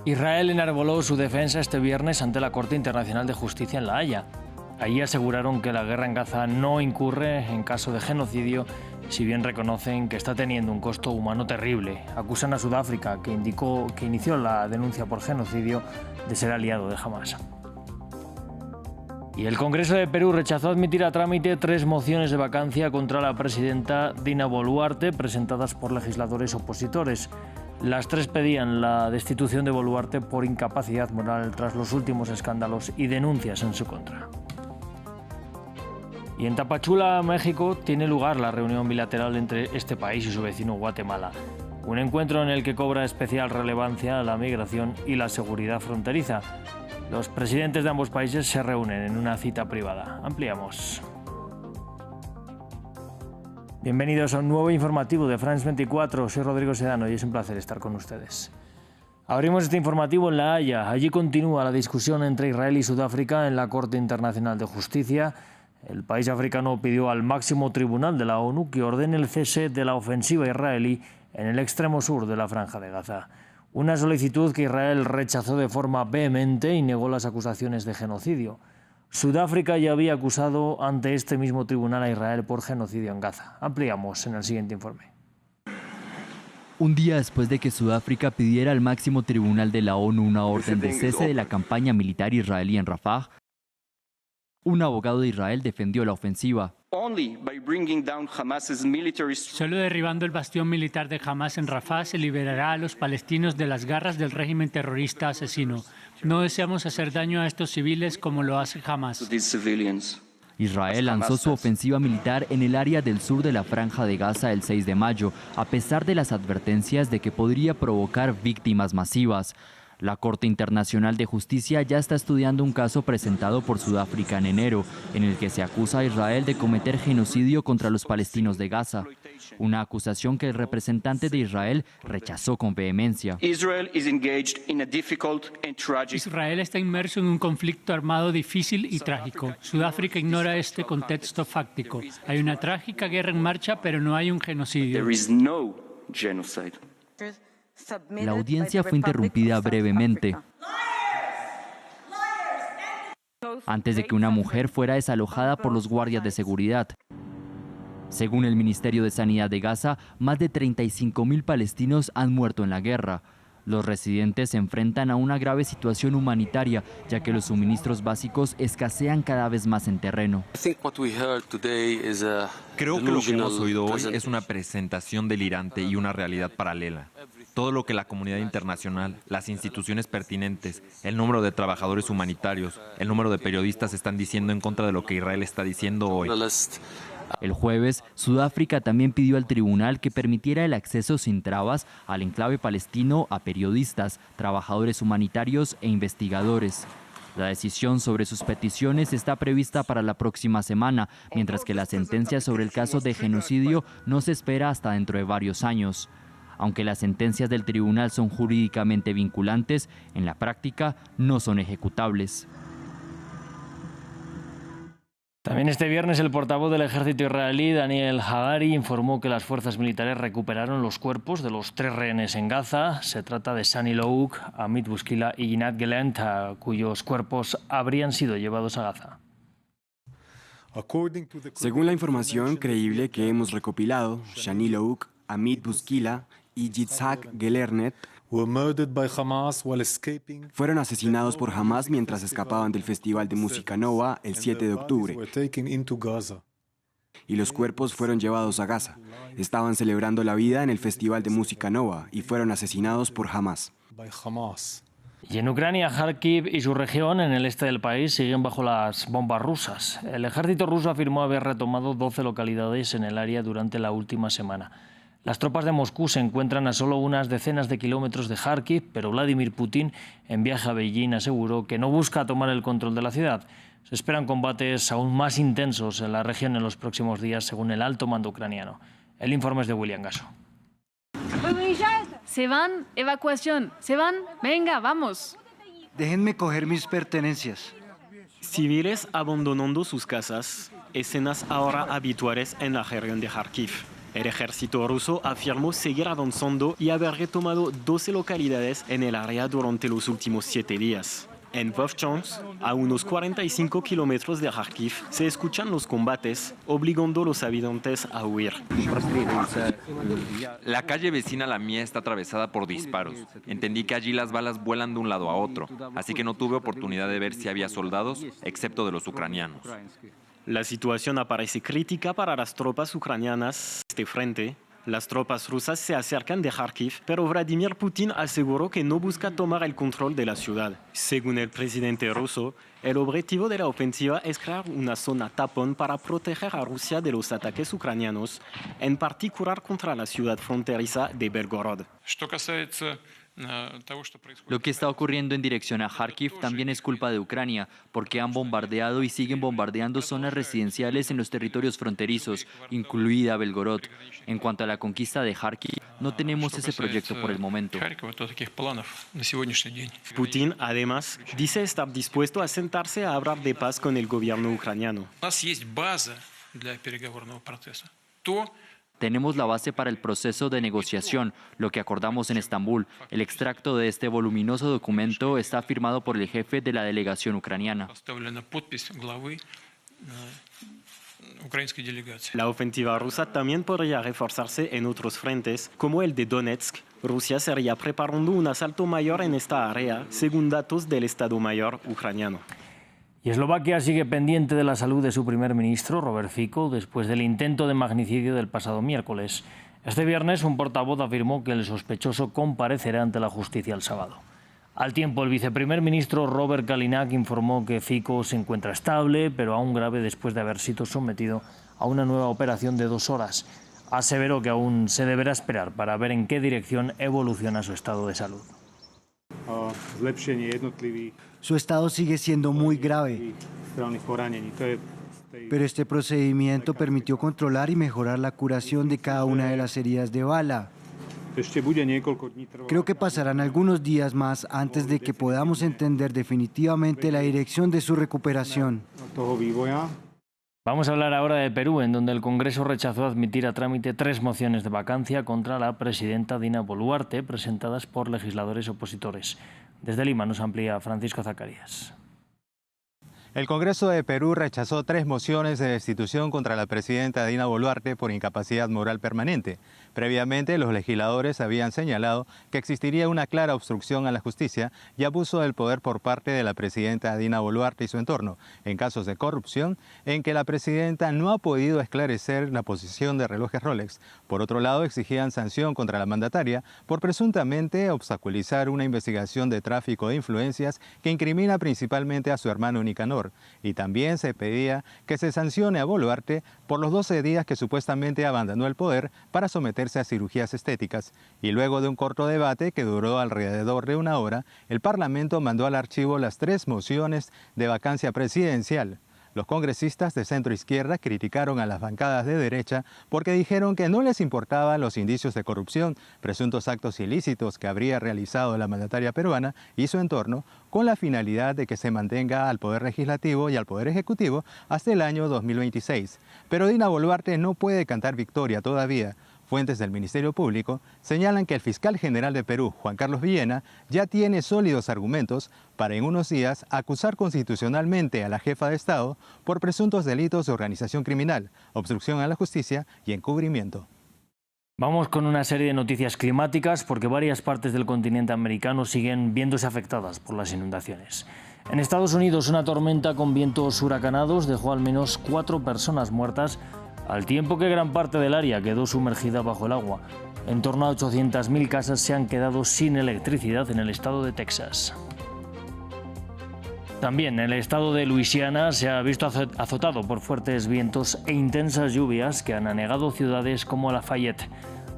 Israel enarboló su defensa este viernes ante la Corte Internacional de Justicia en La Haya. Allí aseguraron que la guerra en Gaza no incurre en caso de genocidio, si bien reconocen que está teniendo un costo humano terrible. Acusan a Sudáfrica, que inició la denuncia por genocidio, de ser aliado de Hamás. Y el Congreso de Perú rechazó admitir a trámite 3 mociones de vacancia contra la presidenta Dina Boluarte, presentadas por legisladores opositores. Las 3 pedían la destitución de Boluarte por incapacidad moral tras los últimos escándalos y denuncias en su contra. Y en Tapachula, México, tiene lugar la reunión bilateral entre este país y su vecino Guatemala. Un encuentro en el que cobra especial relevancia la migración y la seguridad fronteriza. Los presidentes de ambos países se reúnen en una cita privada. Ampliamos. Bienvenidos a un nuevo informativo de France 24. Soy Rodrigo Sedano y es un placer estar con ustedes. Abrimos este informativo en La Haya. Allí continúa la discusión entre Israel y Sudáfrica en la Corte Internacional de Justicia. El país africano pidió al máximo tribunal de la ONU que ordene el cese de la ofensiva israelí en el extremo sur de la Franja de Gaza. Una solicitud que Israel rechazó de forma vehemente y negó las acusaciones de genocidio. Sudáfrica ya había acusado ante este mismo tribunal a Israel por genocidio en Gaza. Ampliamos en el siguiente informe. Un día después de que Sudáfrica pidiera al máximo tribunal de la ONU una orden de cese de la campaña militar israelí en Rafah, un abogado de Israel defendió la ofensiva. Solo derribando el bastión militar de Hamás en Rafah se liberará a los palestinos de las garras del régimen terrorista asesino. No deseamos hacer daño a estos civiles como lo hace Hamás. Israel lanzó su ofensiva militar en el área del sur de la Franja de Gaza el 6 de mayo, a pesar de las advertencias de que podría provocar víctimas masivas. La Corte Internacional de Justicia ya está estudiando un caso presentado por Sudáfrica en enero, en el que se acusa a Israel de cometer genocidio contra los palestinos de Gaza, una acusación que el representante de Israel rechazó con vehemencia. Israel está inmerso en un conflicto armado difícil y trágico. Sudáfrica ignora este contexto fáctico. Hay una trágica guerra en marcha, pero no hay un genocidio. La audiencia fue interrumpida brevemente antes de que una mujer fuera desalojada por los guardias de seguridad. Según el Ministerio de Sanidad de Gaza, más de 35.000 palestinos han muerto en la guerra. Los residentes se enfrentan a una grave situación humanitaria, ya que los suministros básicos escasean cada vez más en terreno. Creo que lo que hemos oído hoy es una presentación delirante y una realidad paralela. Todo lo que la comunidad internacional, las instituciones pertinentes, el número de trabajadores humanitarios, el número de periodistas están diciendo en contra de lo que Israel está diciendo hoy. El jueves, Sudáfrica también pidió al tribunal que permitiera el acceso sin trabas al enclave palestino a periodistas, trabajadores humanitarios e investigadores. La decisión sobre sus peticiones está prevista para la próxima semana, mientras que la sentencia sobre el caso de genocidio no se espera hasta dentro de varios años. Aunque las sentencias del tribunal son jurídicamente vinculantes, en la práctica no son ejecutables. También este viernes el portavoz del ejército israelí, Daniel Hagari, informó que las fuerzas militares recuperaron los cuerpos de los 3 rehenes en Gaza. Se trata de Sani Louk, Amit Bouskila y Ginat Gelent, cuyos cuerpos habrían sido llevados a Gaza. Según la información creíble que hemos recopilado, Sani Louk, Amit Bouskila y Yitzhak Gelernet fueron asesinados por Hamás mientras escapaban del Festival de Música Nova el 7 de octubre. Y los cuerpos fueron llevados a Gaza. Estaban celebrando la vida en el Festival de Música Nova y fueron asesinados por Hamás. Y en Ucrania, Kharkiv y su región, en el este del país, siguen bajo las bombas rusas. El ejército ruso afirmó haber retomado 12 localidades en el área durante la última semana. Las tropas de Moscú se encuentran a solo unas decenas de kilómetros de Kharkiv, pero Vladimir Putin, en viaje a Beijing, aseguró que no busca tomar el control de la ciudad. Se esperan combates aún más intensos en la región en los próximos días, según el alto mando ucraniano. El informe es de William Gasso. Se van, evacuación. Se van, venga, vamos. Déjenme coger mis pertenencias. Civiles abandonando sus casas, escenas ahora habituales en la región de Kharkiv. El ejército ruso afirmó seguir avanzando y haber retomado 12 localidades en el área durante los últimos 7 días. En Vovchansk, a unos 45 kilómetros de Kharkiv, se escuchan los combates, obligando a los habitantes a huir. La calle vecina a la mía está atravesada por disparos. Entendí que allí las balas vuelan de un lado a otro, así que no tuve oportunidad de ver si había soldados, excepto de los ucranianos. La situación aparece crítica para las tropas ucranianas de este frente. Las tropas rusas se acercan de Kharkiv, pero Vladimir Putin aseguró que no busca tomar el control de la ciudad. Según el presidente ruso, el objetivo de la ofensiva es crear una zona tapón para proteger a Rusia de los ataques ucranianos, en particular contra la ciudad fronteriza de Belgorod. Lo que está ocurriendo en dirección a Kharkiv también es culpa de Ucrania, porque han bombardeado y siguen bombardeando zonas residenciales en los territorios fronterizos, incluida Belgorod. En cuanto a la conquista de Kharkiv, no tenemos ese proyecto por el momento. Putin, además, dice estar dispuesto a sentarse a hablar de paz con el gobierno ucraniano. Tenemos la base para el proceso de negociación, lo que acordamos en Estambul. El extracto de este voluminoso documento está firmado por el jefe de la delegación ucraniana. La ofensiva rusa también podría reforzarse en otros frentes, como el de Donetsk. Rusia estaría preparando un asalto mayor en esta área, según datos del Estado Mayor ucraniano. Y Eslovaquia sigue pendiente de la salud de su primer ministro, Robert Fico, después del intento de magnicidio del pasado miércoles. Este viernes, un portavoz afirmó que el sospechoso comparecerá ante la justicia el sábado. Al tiempo, el viceprimer ministro Robert Kaliňák informó que Fico se encuentra estable, pero aún grave después de haber sido sometido a una nueva operación de 2 horas. Aseveró que aún se deberá esperar para ver en qué dirección evoluciona su estado de salud. Su estado sigue siendo muy grave, pero este procedimiento permitió controlar y mejorar la curación de cada una de las heridas de bala. Creo que pasarán algunos días más antes de que podamos entender definitivamente la dirección de su recuperación. Vamos a hablar ahora de Perú, en donde el Congreso rechazó admitir a trámite 3 mociones de vacancia contra la presidenta Dina Boluarte, presentadas por legisladores opositores. Desde Lima nos amplía Francisco Zacarías. El Congreso de Perú rechazó 3 mociones de destitución contra la presidenta Dina Boluarte por incapacidad moral permanente. Previamente, los legisladores habían señalado que existiría una clara obstrucción a la justicia y abuso del poder por parte de la presidenta Dina Boluarte y su entorno, en casos de corrupción, en que la presidenta no ha podido esclarecer la posición de relojes Rolex. Por otro lado, exigían sanción contra la mandataria por presuntamente obstaculizar una investigación de tráfico de influencias que incrimina principalmente a su hermano Nicanor. Y también se pedía que se sancione a Boluarte por los 12 días que supuestamente abandonó el poder para someterse a cirugías estéticas. Y luego de un corto debate que duró alrededor de 1 hora, el Parlamento mandó al archivo las 3 mociones de vacancia presidencial. Los congresistas de centro izquierda criticaron a las bancadas de derecha porque dijeron que no les importaban los indicios de corrupción, presuntos actos ilícitos que habría realizado la mandataria peruana y su entorno, con la finalidad de que se mantenga al Poder Legislativo y al Poder Ejecutivo hasta el año 2026. Pero Dina Boluarte no puede cantar victoria todavía. Fuentes del Ministerio Público señalan que el fiscal general de Perú, Juan Carlos Villena, ya tiene sólidos argumentos para en unos días acusar constitucionalmente a la jefa de Estado por presuntos delitos de organización criminal, obstrucción a la justicia y encubrimiento. Vamos con una serie de noticias climáticas porque varias partes del continente americano siguen viéndose afectadas por las inundaciones. En Estados Unidos, una tormenta con vientos huracanados dejó al menos 4 personas muertas, al tiempo que gran parte del área quedó sumergida bajo el agua. En torno a 800.000 casas se han quedado sin electricidad en el estado de Texas. También el estado de Luisiana se ha visto azotado por fuertes vientos e intensas lluvias que han anegado ciudades como Lafayette.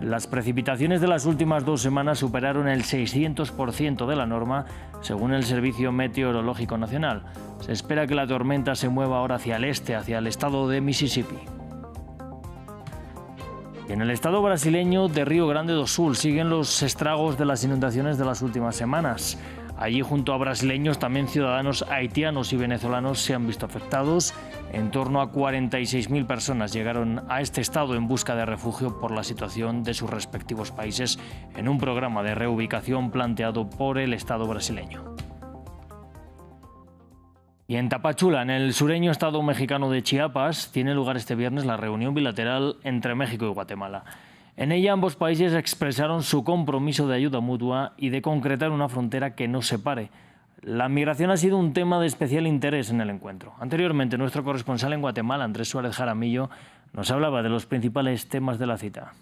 Las precipitaciones de las últimas 2 semanas superaron el 600% de la norma, según el Servicio Meteorológico Nacional. Se espera que la tormenta se mueva ahora hacia el este, hacia el estado de Mississippi. En el estado brasileño de Río Grande do Sul siguen los estragos de las inundaciones de las últimas semanas. Allí, junto a brasileños, también ciudadanos haitianos y venezolanos se han visto afectados. En torno a 46.000 personas llegaron a este estado en busca de refugio por la situación de sus respectivos países en un programa de reubicación planteado por el Estado brasileño. Y en Tapachula, en el sureño estado mexicano de Chiapas, tiene lugar este viernes la reunión bilateral entre México y Guatemala. En ella ambos países expresaron su compromiso de ayuda mutua y de concretar una frontera que nos separe. La migración ha sido un tema de especial interés en el encuentro. Anteriormente, nuestro corresponsal en Guatemala, Andrés Suárez Jaramillo, nos hablaba de los principales temas de la cita.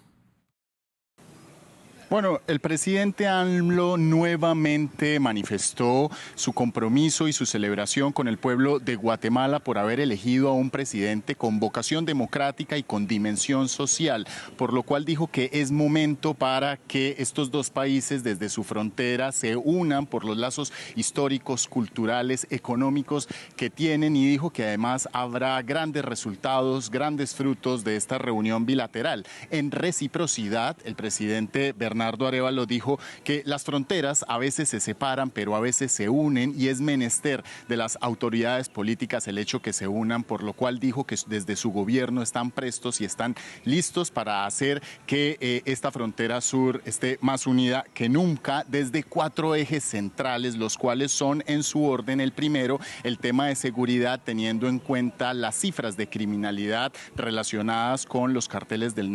Bueno, el presidente AMLO nuevamente manifestó su compromiso y su celebración con el pueblo de Guatemala por haber elegido a un presidente con vocación democrática y con dimensión social, por lo cual dijo que es momento para que estos dos países desde su frontera se unan por los lazos históricos, culturales, económicos que tienen, y dijo que además habrá grandes resultados, grandes frutos de esta reunión bilateral. En reciprocidad, el presidente Bernardo Arévalo dijo que las fronteras a veces se separan, pero a veces se unen, y es menester de las autoridades políticas el hecho que se unan, por lo cual dijo que desde su gobierno están prestos y están listos para hacer que esta frontera sur esté más unida que nunca, desde 4 ejes centrales, los cuales son en su orden: el primero, el tema de seguridad, teniendo en cuenta las cifras de criminalidad relacionadas con los carteles del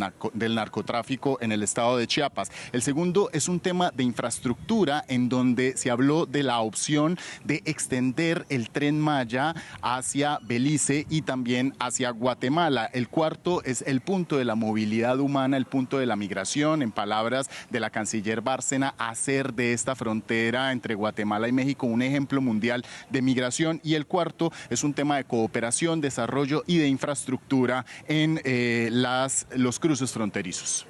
narcotráfico en el estado de Chiapas. El segundo es un tema de infraestructura, en donde se habló de la opción de extender el Tren Maya hacia Belice y también hacia Guatemala. El cuarto es el punto de la movilidad humana, el punto de la migración, en palabras de la canciller Bárcena, hacer de esta frontera entre Guatemala y México un ejemplo mundial de migración. Y el cuarto es un tema de cooperación, desarrollo y de infraestructura en los cruces fronterizos.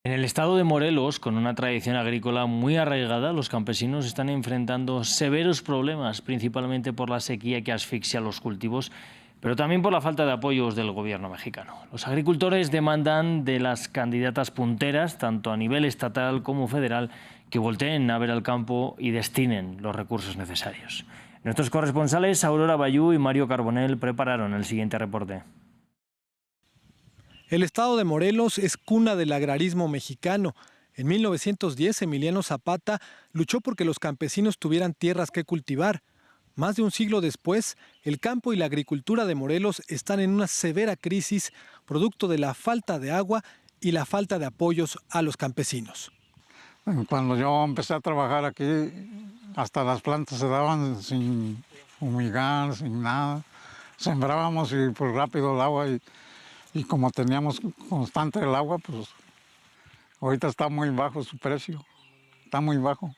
En el estado de Morelos, con una tradición agrícola muy arraigada, los campesinos están enfrentando severos problemas, principalmente por la sequía que asfixia los cultivos, pero también por la falta de apoyos del gobierno mexicano. Los agricultores demandan de las candidatas punteras, tanto a nivel estatal como federal, que volteen a ver al campo y destinen los recursos necesarios. Nuestros corresponsales Aurora Bayú y Mario Carbonell prepararon el siguiente reporte. El estado de Morelos es cuna del agrarismo mexicano. En 1910, Emiliano Zapata luchó porque los campesinos tuvieran tierras que cultivar. Más de un siglo después, el campo y la agricultura de Morelos están en una severa crisis, producto de la falta de agua y la falta de apoyos a los campesinos. Cuando yo empecé a trabajar aquí, hasta las plantas se daban sin fumigar, sin nada. Sembrábamos y pues rápido el agua, y como teníamos constante el agua, pues ahorita está muy bajo su precio, está muy bajo.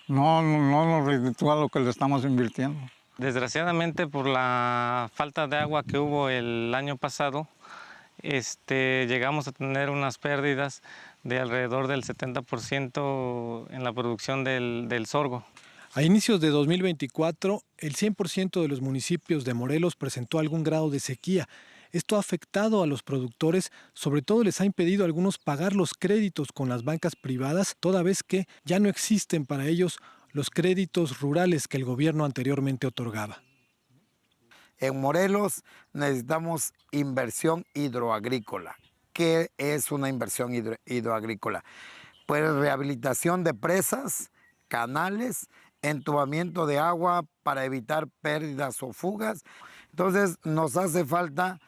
No nos reditúa lo que le estamos invirtiendo. Desgraciadamente, por la falta de agua que hubo el año pasado, llegamos a tener unas pérdidas de alrededor del 70% en la producción del sorgo. A inicios de 2024, el 100% de los municipios de Morelos presentó algún grado de sequía. Esto ha afectado a los productores, sobre todo les ha impedido a algunos pagar los créditos con las bancas privadas, toda vez que ya no existen para ellos los créditos rurales que el gobierno anteriormente otorgaba. En Morelos necesitamos inversión hidroagrícola. ¿Qué es una inversión hidroagrícola? Pues rehabilitación de presas, canales, entubamiento de agua para evitar pérdidas o fugas. Entonces nos hace falta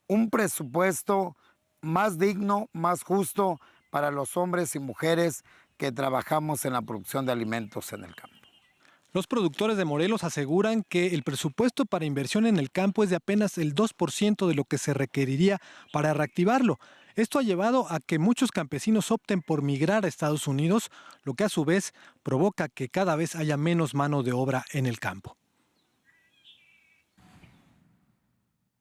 un presupuesto más digno, más justo para los hombres y mujeres que trabajamos en la producción de alimentos en el campo. Los productores de Morelos aseguran que el presupuesto para inversión en el campo es de apenas el 2% de lo que se requeriría para reactivarlo. Esto ha llevado a que muchos campesinos opten por migrar a Estados Unidos, lo que a su vez provoca que cada vez haya menos mano de obra en el campo.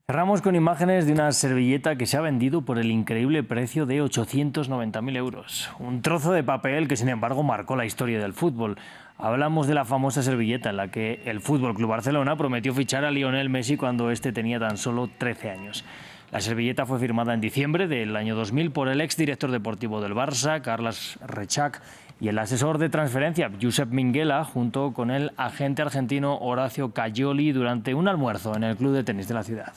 Cerramos con imágenes de una servilleta que se ha vendido por el increíble precio de 890.000 euros. Un trozo de papel que, sin embargo, marcó la historia del fútbol. Hablamos de la famosa servilleta en la que el Fútbol Club Barcelona prometió fichar a Lionel Messi cuando este tenía tan solo 13 años. La servilleta fue firmada en diciembre del año 2000 por el exdirector deportivo del Barça, Carles Rexach, y el asesor de transferencia, Josep Minguela, junto con el agente argentino Horacio Cayoli, durante un almuerzo en el club de tenis de la ciudad.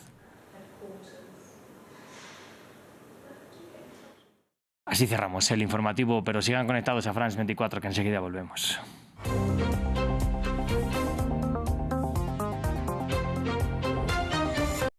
Así cerramos el informativo, pero sigan conectados a France 24, que enseguida volvemos.